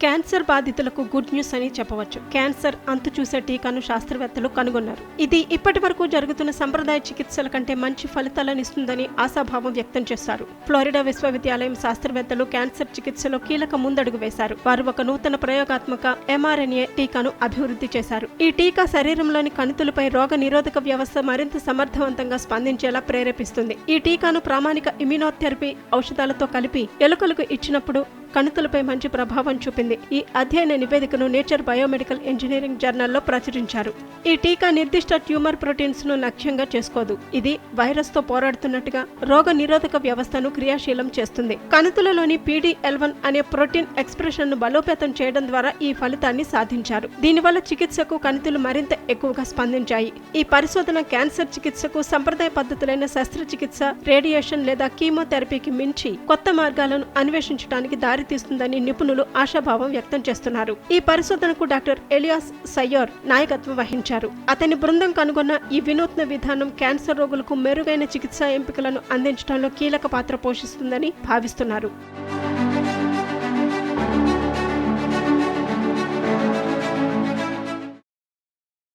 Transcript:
Cancer బాధితులకు good news అని చెప్పవచ్చు. క్యాన్సర్ అంతు చూసే టీకాను శాస్త్రవేత్తలు కనుగొన్నారు. ఇది ఇప్పటి వరకు జరుగుతున్న సంప్రదాయ చికిత్సల కంటే మంచి ఫలితాలనిస్తుందని ఆశాభావం వ్యక్తం చేశారు. ఫ్లోరిడా విశ్వవిద్యాలయం శాస్త్రవేత్తలు క్యాన్సర్ చికిత్సలో కీలక ముందడుగు వేశారు. వారు ఒక నూతన ప్రయోగాత్మక mRNA టీకాను అభివృద్ధి చేశారు. ఈ టీకా శరీరంలోని కణితులపై రోగ నిరోధక వ్యవస్థ మరింత సమర్థవంతంగా స్పందించేలా ప్రేరేపిస్తుంది. ఈ టీకాను ప్రామాణిక ఇమ్యునోథెరపీ ఔషధాలతో కలిపి ఎలుకలకు ఇచ్చినప్పుడు కణితులపై మంచి ప్రభావం చూపింది. ఈ అధ్యయన నివేదికను నేచర్ బయోమెడికల్ ఇంజనీరింగ్ జర్నల్లో ప్రచురించారు. ఈ టీకా నిర్దిష్ట ట్యూమర్ ప్రోటీన్స్ ను లక్ష్యంగా చేసుకోదు. ఇది వైరస్ తో పోరాడుతున్నట్టుగా రోగ నిరోధక వ్యవస్థను క్రియాశీలం చేస్తుంది. కణితులలోని PD-L1 అనే ప్రోటీన్ ఎక్స్ప్రెషన్ ను బలోపేతం చేయడం ద్వారా ఈ ఫలితాన్ని సాధించారు. దీనివల్ల చికిత్సకు కణితులు మరింత ఎక్కువగా స్పందించాయి. ఈ పరిశోధన క్యాన్సర్ చికిత్సకు సంప్రదాయ పద్ధతులైన శస్త్రచికిత్స, రేడియేషన్ లేదా కీమోథెరపీకి మించి కొత్త మార్గాలను అన్వేషించడానికి దారితీస్తుందని నిపుణులు ఆశాభావం వ్యక్తం చేస్తున్నారు. ఈ పరిశోధనకు డాక్టర్ ఎలియాస్ సయ్యోర్ నాయకత్వం వహించారు. అతని బృందం కనుగొన్న ఈ వినూత్న విధానం క్యాన్సర్ రోగులకు మెరుగైన చికిత్సా ఎంపికలను అందించడంలో కీలక పాత్ర పోషిస్తుందని భావిస్తున్నారు.